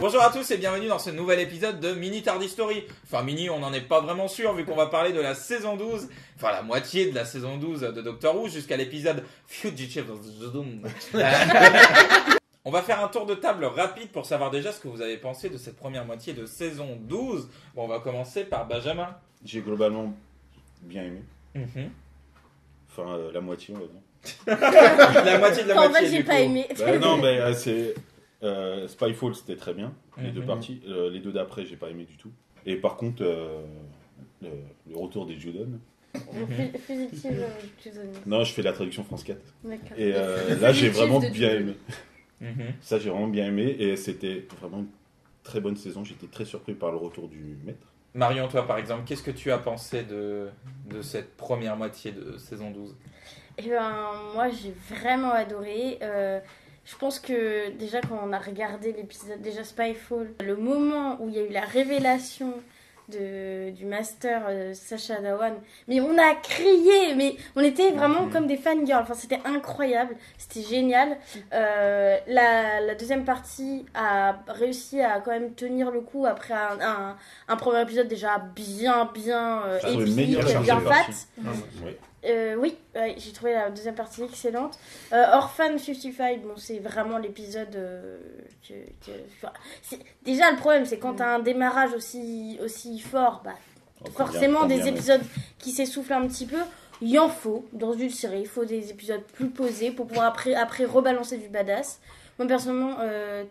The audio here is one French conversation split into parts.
Bonjour à tous et bienvenue dans ce nouvel épisode de Mini Tardy Story. Enfin mini, on n'en est pas vraiment sûr vu qu'on va parler de la saison 12, enfin la moitié de la saison 12 de Doctor Who jusqu'à l'épisode Fugitive of the Doom. On va faire un tour de table rapide pour savoir déjà ce que vous avez pensé de cette première moitié de saison 12. Bon, on va commencer par Benjamin. J'ai globalement bien aimé. Enfin, la moitié, on va dire. La moitié de la En moitié fait, j'ai du pas coup. aimé. Non, mais c'est... Spyfall, c'était très bien, les deux Mhm. parties. Les deux d'après, j'ai pas aimé du tout. Et par contre, le retour des Judon. Fugitive, tu donnes. Non, je fais la traduction France 4. D'accord. Et là, j'ai vraiment de bien Judon. aimé. Ça, j'ai vraiment bien aimé. Et c'était vraiment une très bonne saison. J'étais très surpris par le retour du maître. Marion, toi par exemple, qu'est-ce que tu as pensé de cette première moitié de saison 12? Eh ben, moi, j'ai vraiment adoré. Je pense que déjà, quand on a regardé l'épisode, déjà Spyfall, le moment où il y a eu la révélation du master Sacha Dhawan, mais on a crié, mais on était vraiment comme des fangirls. Enfin, c'était incroyable, c'était génial. La deuxième partie a réussi à quand même tenir le coup après un premier épisode déjà bien Je trouve une épique, meilleure bien deuxième fat. partie. Oui. Oui, j'ai trouvé la deuxième partie excellente. Orphan 55, bon, c'est vraiment l'épisode déjà, le problème, c'est quand t'as un démarrage aussi fort, bah, forcément Quand bien, des ouais. épisodes qui s'essoufflent un petit peu. Il y en faut dans une série. Il faut des épisodes plus posés pour pouvoir après rebalancer du badass. Moi, personnellement,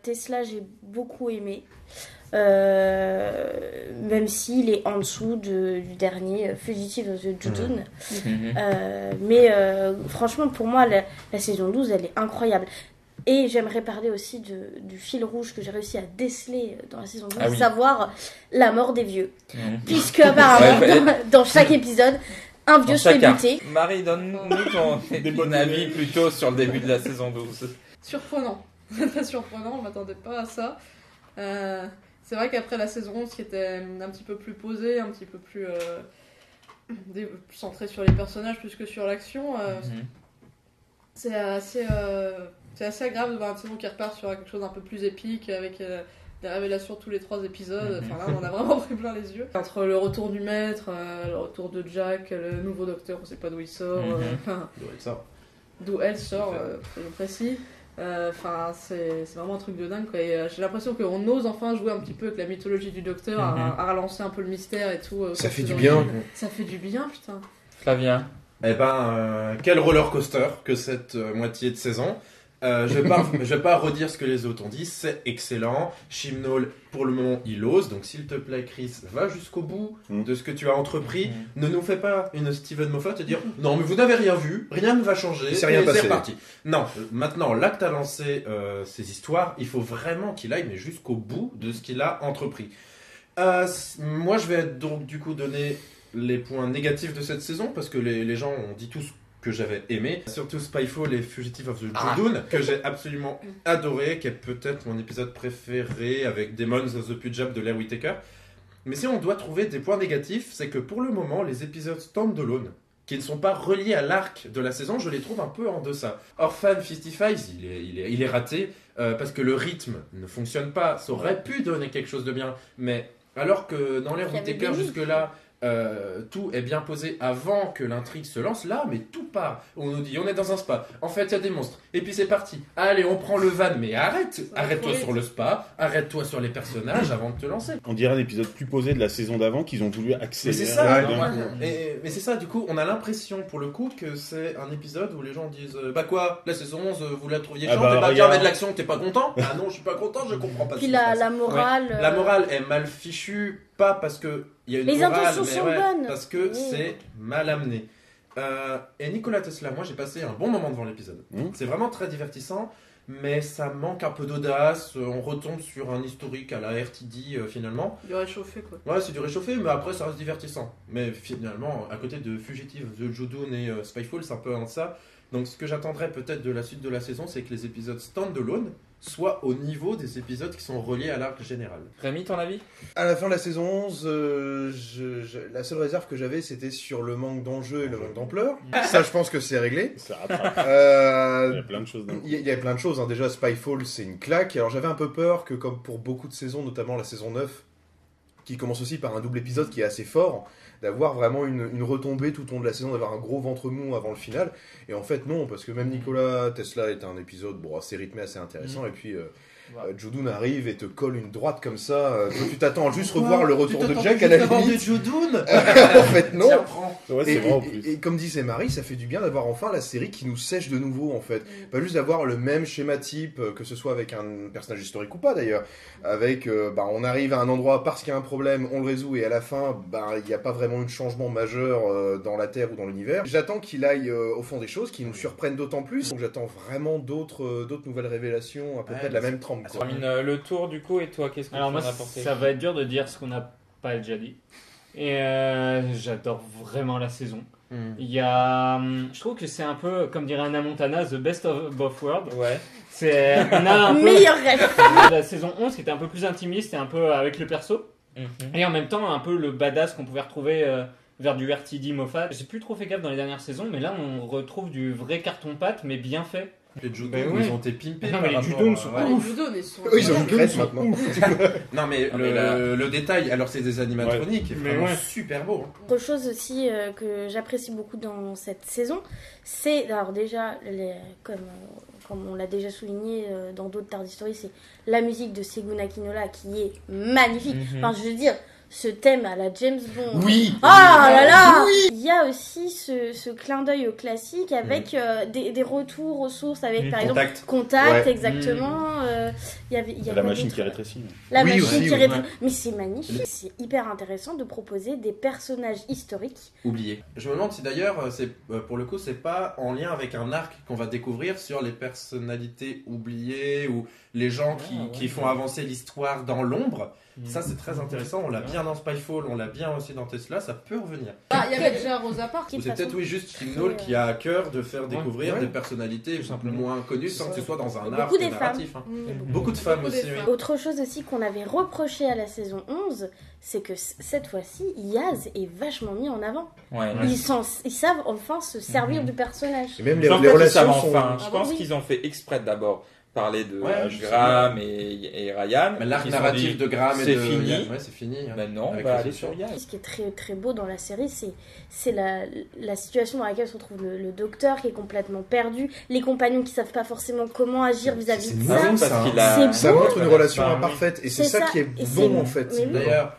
Tesla, j'ai beaucoup aimé. Même s'il est en dessous du dernier Fugitive of the Judon. Mais franchement, pour moi, la saison 12, elle est incroyable. Et j'aimerais parler aussi du fil rouge que j'ai réussi à déceler dans la saison 12, Ah oui. savoir la mort des vieux. Puisque apparemment, Ouais, dans chaque épisode, un vieux se fait Chacun. buter. Marie, donne-nous ton avis plutôt sur le début de la saison 12. Surprenant. Très surprenant, on m'attendait pas à ça. C'est vrai qu'après la saison 11 qui était un petit peu plus posée, un petit peu plus centrée sur les personnages plus que sur l'action, c'est assez agréable de voir une saison qui repart sur quelque chose d'un peu plus épique avec des révélations tous les 3 épisodes. Enfin là, on en a vraiment pris plein les yeux. Entre le retour du maître, le retour de Jack, le nouveau docteur, on sait pas d'où il sort, d'où elle sort, soyons précis. Enfin, c'est vraiment un truc de dingue, quoi. Et, j'ai l'impression qu'on ose enfin jouer un petit peu avec la mythologie du docteur, à relancer un peu le mystère et tout. Ça fait du dans bien. Ça fait du bien, putain. Flavien. Eh ben, quel roller coaster que cette moitié de saison. Je vais pas redire ce que les autres ont dit, c'est excellent. Chibnall, pour le moment, il ose. Donc, s'il te plaît, Chris, va jusqu'au bout de ce que tu as entrepris. Ne nous fais pas une Steven Moffat et dire non, mais vous n'avez rien vu, rien ne va changer. Il s'est rien et passé. c'est reparti. Non, maintenant, là que tu as lancé ces histoires, il faut vraiment qu'il aille mais jusqu'au bout de ce qu'il a entrepris. Moi, je vais donc du coup donner les points négatifs de cette saison parce que les gens ont dit tous que j'avais aimé, surtout Spyfall et Fugitive of the Judon, que j'ai absolument adoré, qui est peut-être mon épisode préféré avec Demons of the Punjab de Larry Whittaker. Mais si on doit trouver des points négatifs, c'est que pour le moment, les épisodes stand-alone, qui ne sont pas reliés à l'arc de la saison, je les trouve un peu en deçà. Orphan 55, il est raté, parce que le rythme ne fonctionne pas, ça aurait pu donner quelque chose de bien, mais alors que dans Larry Il y avait Whittaker des jusque-là, tout est bien posé avant que l'intrigue se lance. Là, mais tout part. On nous dit, on est dans un spa. En fait, il y a des monstres. Et puis c'est parti. Allez, on prend le van. Mais arrête-toi sur le spa. Arrête-toi sur les personnages avant de te lancer. On dirait un épisode plus posé de la saison d'avant qu'ils ont voulu Mais accélérer. c'est ça. d'un moi, coup. mais c'est ça. Du coup, on a l'impression pour le coup que c'est un épisode où les gens disent, bah quoi, la saison 11, vous la trouviez chiante. bah, Et bah tiens, regarde. mais de l'action, t'es pas content? Ah non, je suis pas content. Je comprends pas. Puis ce qui se passe. la morale. La morale est mal fichue, pas parce que il y a une Les morale, intentions sont bonnes. parce que Oui. c'est mal amené. Et Nikola Tesla, moi j'ai passé un bon moment devant l'épisode. C'est vraiment très divertissant, mais ça manque un peu d'audace. On retombe sur un historique à la RTD finalement. Du réchauffé, quoi. Ouais, c'est du réchauffé, mais après ça reste divertissant. Mais finalement, à côté de Fugitive, The Judon et Spyfall, c'est un peu en ça. Donc ce que j'attendrais peut-être de la suite de la saison, c'est que les épisodes stand-alone soit au niveau des épisodes qui sont reliés à l'arc général. Rémi, ton avis? À la fin de la saison 11, la seule réserve que j'avais, c'était sur le manque d'enjeu et le manque d'ampleur. Ça, je pense que c'est réglé. Ça rattrape. Il y a plein de choses. Il y a plein de choses. Hein. Déjà, Spyfall, c'est une claque. Alors, j'avais un peu peur que, comme pour beaucoup de saisons, notamment la saison 9, qui commence aussi par un double épisode qui est assez fort, d'avoir vraiment une retombée tout au long de la saison, d'avoir un gros ventre mou avant le final. Et en fait, non, parce que même Nikola Tesla est un épisode assez rythmé, assez intéressant. Et puis, Judoon arrive et te colle une droite comme ça. Toi, tu t'attends juste revoir le retour de Jack à la limite. Judoon En fait, non. Ouais, c'est vrai en plus. Et comme disait Marie, ça fait du bien d'avoir enfin la série qui nous sèche de nouveau, en fait. Pas juste d'avoir le même schéma type, que ce soit avec un personnage historique ou pas d'ailleurs. Avec, on arrive à un endroit parce qu'il y a un problème, on le résout, et à la fin, il n'y a pas vraiment eu de changement majeur dans la Terre ou dans l'univers. J'attends qu'il aille au fond des choses, qu'il nous surprenne d'autant plus. Donc j'attends vraiment d'autres nouvelles révélations, à peu près de la même trempe. On termine le tour du coup, et toi, qu'est-ce que tu en moi, as apporté? ça va être dur de dire ce qu'on n'a pas déjà dit. Et j'adore vraiment la saison. Il y a, je trouve que c'est un peu, comme dirait Anna Montana, the best of both worlds. Ouais. On a un peu Meilleur rêve. la saison 11 qui était un peu plus intimiste et un peu avec le perso. Et en même temps, un peu le badass qu'on pouvait retrouver vers du RTD Moffat. J'ai plus trop fait gaffe dans les dernières saisons, mais là on retrouve du vrai carton-pâte, mais bien fait. Les Judoon, Ben ouais. ils ont été pimpés. Non, mais par les rapport Judoon à- sont ouais. Les Judoon, ils sont. Ils ont une crête maintenant. Non, mais le détail, alors c'est des animatroniques, Mais vraiment ouais. super beau. Autre chose aussi que j'apprécie beaucoup dans cette saison, c'est, alors déjà, comme on l'a déjà souligné dans d'autres Tard History, c'est la musique de Segun Akinola qui est magnifique. Enfin, je veux dire, ce thème à la James Bond. Oui. Ah là là. Il y a aussi ce clin d'œil au classique avec des retours aux sources, avec par exemple Contact, Ouais. exactement. Il y avait La quoi machine d'autre qui rétrécit. La Oui, machine aussi, qui oui. rétrécit. Mais c'est magnifique. C'est hyper intéressant de proposer des personnages historiques. Oublié. Je me demande si d'ailleurs, pour le coup, c'est pas en lien avec un arc qu'on va découvrir sur les personnalités oubliées ou les gens qui font avancer l'histoire dans l'ombre. Ça, c'est très intéressant. On l'a bien dans Spyfall, on l'a bien aussi dans Tesla. Ça peut revenir. Ah, il y avait déjà Rosa Parks. Ou c'est peut-être juste Chibnall qui a à cœur de faire découvrir Ouais. des personnalités moins connues sans que ce soit dans un arc Beaucoup des femmes. narratif. Beaucoup de femmes aussi, oui. Autre chose aussi qu'on avait reproché à la saison 11, c'est que cette fois-ci, Yaz est vachement mis en avant. Ouais. Ils savent enfin se servir du personnage. Et même Je pense les pas qu'ils relations savent sont... enfin. Je Ah pense bon, oui. qu'ils ont fait exprès d'abord parler de Ouais, Graham et Ryan. Mais l'arc Ils se sont narratif dit, de Graham et c'est de fini. Yann, ouais, c'est fini. hein. Maintenant, on Avec va les aller sociaux. sur Yaz. Ce qui est très, très beau dans la série, c'est la situation dans laquelle se retrouve le docteur qui est complètement perdu, les compagnons qui savent pas forcément comment agir vis-à-vis C'est de nouveau, ça. ça. Parce qu'il a... C'est Ça beau. montre une relation Bah, imparfaite. Et c'est C'est ça ça. qui est Et bon, c'est- en fait. mais oui. D'ailleurs,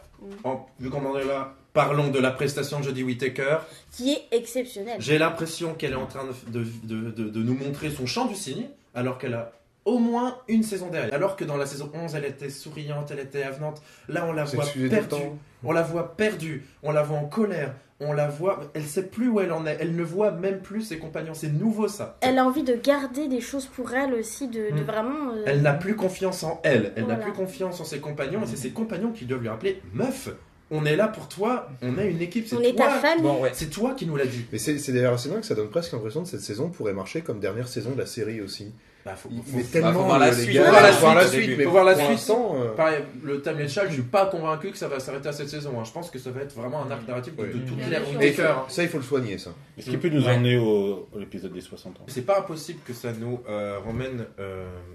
vu qu'on en est là, parlons de la prestation de Jodie Whittaker. Qui est exceptionnel. J'ai l'impression qu'elle est en train de nous montrer son chant du cygne, alors qu'elle a au moins une saison derrière. Alors que dans la saison 11, elle était souriante, elle était avenante. Là, on la C'est voit excusé tout le perdue. temps. On la voit perdue. On la voit en colère. On la voit... Elle sait plus où elle en est. Elle ne voit même plus ses compagnons. C'est nouveau, ça. Elle a envie de garder des choses pour elle aussi, de vraiment... Elle n'a plus confiance en elle. Elle n'a Voilà. plus confiance en ses compagnons. Et c'est ses compagnons qui doivent lui rappeler « Meuf, on est là pour toi. On est une équipe. on C'est est ta toi. famille. Bon, ouais. C'est toi qui nous l'as dit. » Mais c'est d'ailleurs assez dingue, ça donne presque l'impression que cette saison pourrait marcher comme dernière saison de la série aussi. Bah, faut Mais faut tellement voir la les suite. gars, Faut voir la faut voir la suite, au suite, début. mais Faut voir la pour suite. l'instant, Pareil, le Time Child, je suis pas convaincu que ça va s'arrêter à cette saison. hein. Je pense que ça va être vraiment un arc narratif de Oui. toute Bien l'ère sûr. Et Whittaker. hein. ça, il faut le soigner, ça. Est-ce qu'il peut nous Ouais. emmener au l'épisode des 60 ans? C'est pas impossible que ça nous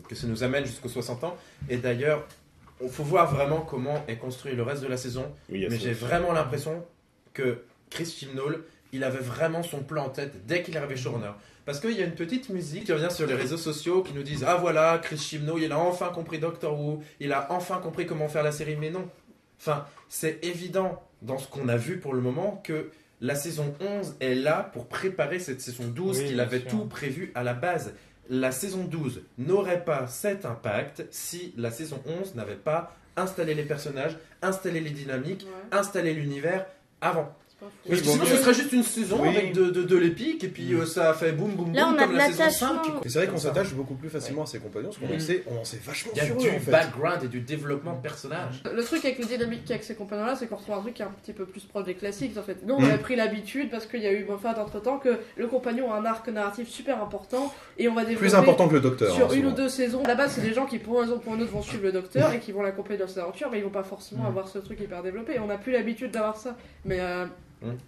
que ça nous amène jusqu'aux 60 ans. Et d'ailleurs, il faut voir vraiment comment est construit le reste de la saison. Oui, il y a Mais ça j'ai aussi. vraiment l'impression que Chris Chibnall, il avait vraiment son plan en tête dès qu'il est arrivé showrunner. Parce qu'il y a une petite musique qui revient sur les réseaux sociaux qui nous disent « Ah voilà, Chris Chibnall, il a enfin compris Doctor Who, il a enfin compris comment faire la série. » Mais non. Enfin, c'est évident dans ce qu'on a vu pour le moment que la saison 11 est là pour préparer cette saison 12 Oui, qu'il bien avait sûr. tout prévu à la base. La saison 12 n'aurait pas cet impact si la saison 11 n'avait pas installé les personnages, installé les dynamiques, installé l'univers avant. Parce que sinon, ce serait juste une saison avec de l'épique, et puis ça a fait boum boum Là, boum on a comme de la saison l'attachement. 5. Et c'est vrai qu'on s'attache beaucoup plus facilement à ses compagnons, parce qu'on en sait vachement Il y a sur du eux en fait. background et du développement de personnages. Le truc avec le dynamique qu'il y a avec ces compagnons-là, c'est qu'on retrouve un truc qui est un petit peu plus proche des classiques en fait. Nous, on avait pris l'habitude, parce qu'il y a eu Moffat entre temps, que le compagnon a un arc narratif super important, et on va développer. Plus important que le docteur. Sur hein, une ou souvent. deux saisons. À la base, c'est des gens qui, pour une raison ou pour une autre, vont suivre le docteur et qui vont l'accompagner dans ses aventures, mais ils vont pas forcément avoir ce truc hyper développé. Et on n'a plus l'habitude d'avoir ça. Mais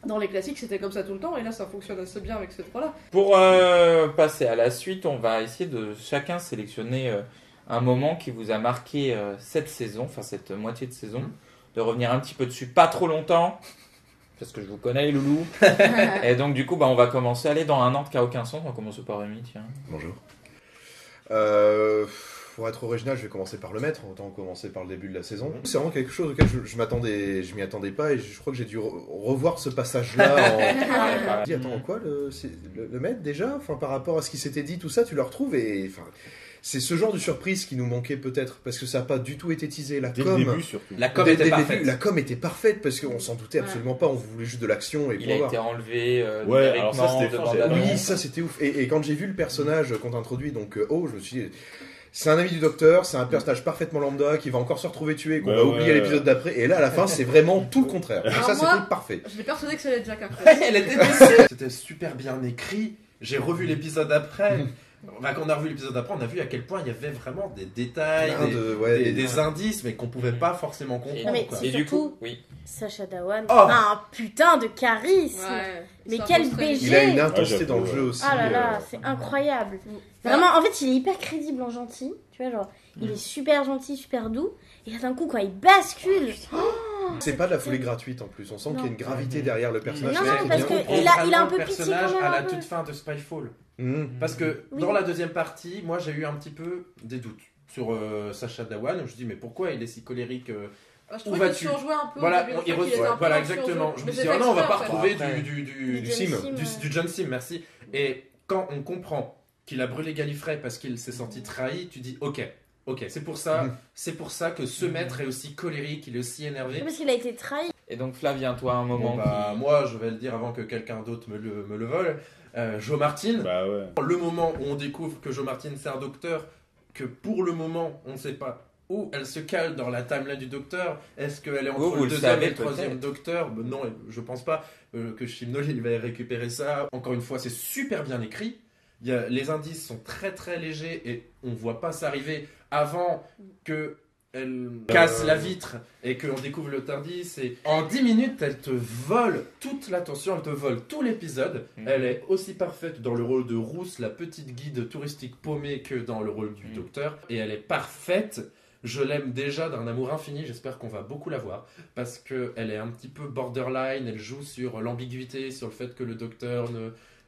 dans les classiques, c'était comme ça tout le temps, et là, ça fonctionne assez bien avec ces trois-là. Pour passer à la suite, on va essayer de chacun sélectionner un moment qui vous a marqué cette saison, enfin cette moitié de saison, de revenir un petit peu dessus, pas trop longtemps, parce que je vous connais les loulous. Et donc du coup, on va commencer, aller dans un ordre qui n'a aucun sens, on va commencer par Rémi, tiens. Bonjour. Pour être original, je vais commencer par le maître, autant commencer par le début de la saison. C'est vraiment quelque chose auquel je m'y attendais pas, et je crois que j'ai dû revoir ce passage-là. Je dis, attends, quoi, le maître déjà, enfin, par rapport à ce qui s'était dit, tout ça, tu le retrouves, et enfin, c'est ce genre de surprise qui nous manquait peut-être, parce que ça n'a pas du tout été teasé. La Dès com, le début, surtout. La com dès était le parfaite. début, la com était parfaite, parce qu'on s'en doutait absolument pas, on voulait juste de l'action, et Il a point été barre. enlevé Ouais, alors ça, numériquement c'était de fort, bande-annonce. Oui, ça c'était ouf. Et quand j'ai vu le personnage qu'on introduit, donc je me suis dit, c'est un ami du docteur, c'est un personnage parfaitement lambda qui va encore se retrouver tué, qu'on va oublier l'épisode d'après. Et là, à la fin, c'est vraiment tout le contraire. Donc Alors ça, moi, c'était parfait. Je l'ai persuadé que ça allait être Jack Harkness. Elle était déçue. C'était super bien écrit. J'ai revu l'épisode après. Quand on a revu l'épisode après, on a vu à quel point il y avait vraiment des détails, des indices, mais qu'on pouvait pas forcément comprendre. Non, mais quoi. c'est Et du surtout- coup, oui. Sacha Dhawan Oh. a un putain de charisme. Ouais, Mais c'est quel un peu BG. Il a une Ah, intensité j'avoue, dans le ouais. jeu aussi. Ah là là, c'est incroyable. Vraiment, en fait, il est hyper crédible en gentil. Tu vois, genre, il est super gentil, super doux. Et là, d'un coup, quand il bascule, C'est pas de la folie gratuite en plus. On sent qu'il y a une gravité derrière le personnage. Non, c'est non, très parce bien. que On il a comprend un peu le pitié personnage quand même, à la un peu. toute fin de Spyfall. Mhm. Parce que Oui. dans la deuxième partie, moi j'ai eu un petit peu des doutes sur Sacha Dhawan. Je me dis mais pourquoi il est si colérique Je Où trouvais qu'il vas-tu surjouait un peu. Voilà, au début, il je trouvais qu'il reçoit. était un peu Voilà, dans le surjeu. exactement. Je me Mais dis, c'est oh non, on va exprès, pas en fait. retrouver Après, du du sim, John Sim, du John Sim, merci. Et quand on comprend qu'il a brûlé Gallifrey parce qu'il s'est senti trahi, tu dis, ok, c'est pour ça que ce maître est aussi colérique, il est aussi énervé. Parce qu'il a été trahi. Et donc Flavien, toi, un moment qui... Moi, je vais le dire avant que quelqu'un d'autre me le vole. Joe Martin, Bah ouais. le moment où on découvre que Joe Martin c'est un docteur, que pour le moment on ne sait pas où elle se cale dans la timeline du docteur. Est-ce qu'elle est entre Vous le le deuxième savez et le troisième peut-être. docteur? Non, je pense pas que Chibnall il va récupérer ça. Encore une fois, c'est super bien écrit. Les indices sont très très légers et on voit pas ça arriver avant que elle casse la vitre et qu'on découvre le Tardis. Et en 10 minutes, elle te vole toute l'attention, elle te vole tout l'épisode. Elle est aussi parfaite dans le rôle de Rousse, la petite guide touristique paumée, que dans le rôle du docteur. Et elle est parfaite. Je l'aime déjà d'un amour infini, j'espère qu'on va beaucoup la voir, parce qu'elle est un petit peu borderline, elle joue sur l'ambiguïté, sur le fait que le docteur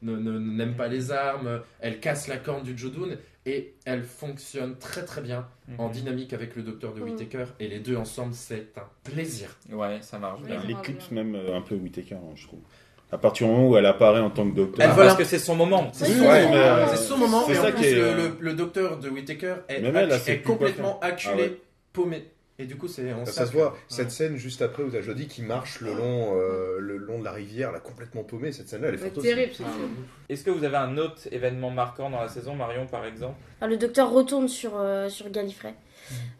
n'aime pas les armes, elle casse la corne du Jodun, et elle fonctionne très très bien en dynamique avec le docteur de Whittaker, et les deux ensemble, c'est un plaisir. Ouais, ça marche bien. Elle éclipse même un peu Whittaker, hein, je trouve. À partir du moment où elle apparaît en tant que docteur. Elle Ah, vole parce un- que c'est son moment. C'est Oui, son ouais, moment, mais, c'est son moment, c'est et ça en plus qui est, le docteur de Whittaker est, Même elle, elle sait est plus quoi complètement faire. acculé, Ah ouais. paumé. Et du coup, c'est on Ça sait se voit, que- cette scène juste après où t'as Jodie qui marche le long de la rivière, là, complètement paumée, cette scène-là, elle est C'est forte aussi. terrible, c'est terrible. Est-ce que vous avez un autre événement marquant dans la saison, Marion, par exemple? Alors, le docteur retourne sur Gallifrey.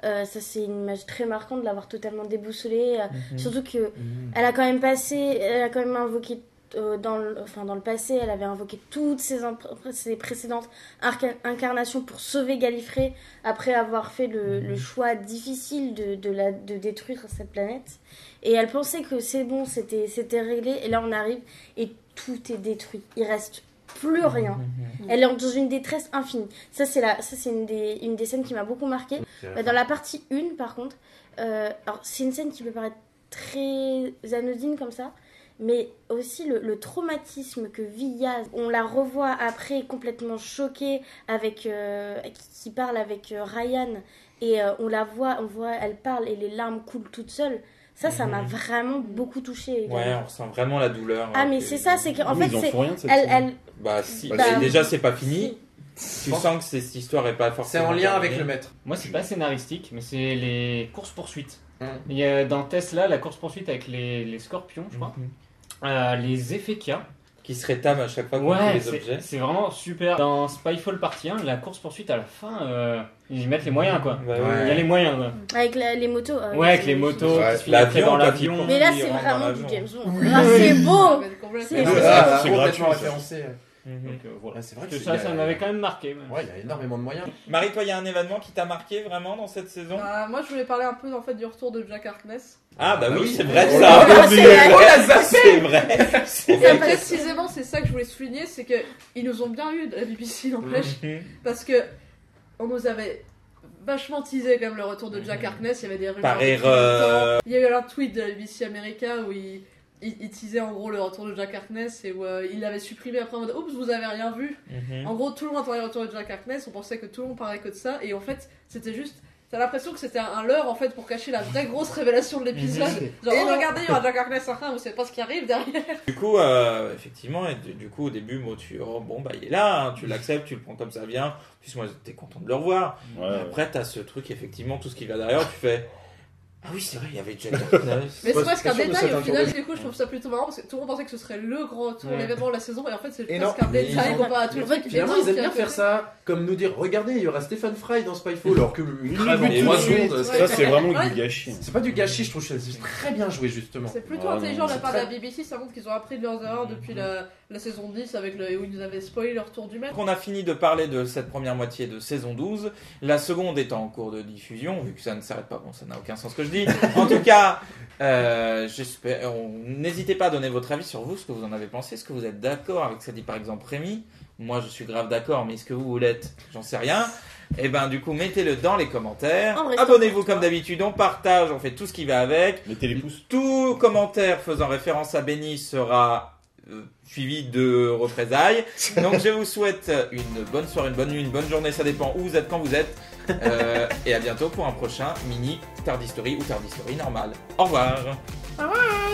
Ça, c'est une image très marquante de l'avoir totalement déboussolée. Surtout que elle a quand même invoqué dans le passé, elle avait invoqué toutes ses précédentes incarnations pour sauver Gallifrey après avoir fait le choix difficile de détruire cette planète. Et elle pensait que c'est bon, c'était réglé. Et là, on arrive et tout est détruit. Il reste plus rien. Elle est dans une détresse infinie. Ça, c'est une des scènes qui m'a beaucoup marquée. Dans la partie 1, par contre, alors, c'est une scène qui peut paraître très anodine comme ça, mais aussi le traumatisme que vit Yaz. On la revoit après complètement choquée qui parle avec Ryan, et on voit, elle parle et les larmes coulent toutes seules. Ça m'a vraiment beaucoup touchée. Ouais, on ressent vraiment la douleur. Ah, mais c'est ça, c'est qu'en Oui, fait, ils en c'est... font rien de cette Elle, scène. elle, Bah si, Bah, bah, déjà c'est pas fini. Tu sens que cette histoire est pas C'est forcément en lien avec terminée. le maître. Moi, c'est pas scénaristique, mais c'est les courses-poursuites. Hum. Il y a dans Tesla la course-poursuite avec les scorpions, je crois. Les effets qu'il y a. Qui se rétament à chaque fois qu'on fait les objets. C'est vraiment super. Dans Spyfall partie 1, la course-poursuite à la fin, ils mettent les moyens quoi. Ouais. Il y a les moyens quoi. Avec les motos. Ouais, avec les motos, Ouais. qui se finissent après dans l'avion. Mais là, Il c'est rentre vraiment dans du l'avion. James Bond. Ah, c'est beau. C'est C'est Ah, vrai. c'est complètement gratuit, ça. référencé. Mhm. Donc voilà. Ouais, c'est vrai Que que ça m'avait quand même marqué. même. Ouais, il y a énormément de moyens. Marie, toi, il y a un événement qui t'a marqué vraiment dans cette saison? Moi, je voulais parler un peu en fait du retour de Jack Harkness. Ah bah Ah oui, oui, c'est vrai on ça. l'a Ah, c'est vrai. Oh, la zappé. C'est vrai. C'est Et vrai. précisément, c'est ça que je voulais souligner, c'est que ils nous ont bien eu de la BBC n'empêche, Mhm. parce que on nous avait vachement teasé quand même le retour de Jack Harkness. Il y avait des rumeurs. Par depuis erreur. longtemps. Il y a eu un tweet de la BBC America où il teasait en gros le retour de Jack Harkness et où il l'avait supprimé après en mode oups, vous avez rien vu. Mhm. En gros, tout le monde attendait le retour de Jack Harkness, on pensait que tout le monde parlait que de ça, et en fait, c'était juste. T'as l'impression que c'était un leurre en fait pour cacher la vraie grosse révélation de l'épisode. Genre, Et oh, non. regardez, il y aura Jack Harkness en train, vous savez pas ce qui arrive derrière. Du coup, effectivement, et du coup, au début, moi, bon, bah, il est là, hein, tu l'acceptes, tu le prends comme ça vient. Puis moi, j'étais content de le revoir. Ouais. Après, t'as ce truc, effectivement, tout ce qui va derrière, tu fais. Ah oui, c'est vrai, il y avait Jack Harkness. Mais c'est Pas- presque pas un sûr de détail cette au final, introduction. du coup, je trouve ça plutôt marrant parce que tout le monde pensait que ce serait le grand retour, Ouais. l'événement de la saison, et en fait, c'est Et presque non, un mais détail ils ont- comparé à tout le truc. Finalement, énorme ils aiment qu'il y a bien faire fait. ça, comme nous dire regardez, il y aura Stephen Fry dans Spyfall, alors que il crève but en tout 3 de suite. secondes. Ça, c'est vraiment Ouais. du gâchis. C'est pas du gâchis, je trouve que c'est très bien joué justement. C'est plutôt Ah, intelligent non, de la c'est part de très- la BBC, ça montre qu'ils ont appris de leurs erreurs depuis la saison 10 avec où ils nous avaient spoilé le retour du maître. Donc on a fini de parler de cette première moitié de saison 12, la seconde étant en cours de diffusion, vu que ça ne s'arrête pas, bon ça n'a aucun sens ce que je dis. En tout cas, j'espère, n'hésitez pas à donner votre avis sur vous, ce que vous en avez pensé, est-ce que vous êtes d'accord avec ce que dit par exemple Rémi? Moi je suis grave d'accord, mais est-ce que vous l'êtes? J'en sais rien. Et ben du coup mettez-le dans les commentaires, En restant abonnez-vous pour toi. comme d'habitude, on partage, on fait tout ce qui va avec. Mettez les pouces. Tout commentaire faisant référence à Benny sera suivi de représailles. Donc je vous souhaite une bonne soirée, une bonne nuit, une bonne journée, ça dépend où vous êtes, quand vous êtes. Et à bientôt pour un prochain mini Tardy Story ou Tardy Story normal. Au revoir. Au revoir.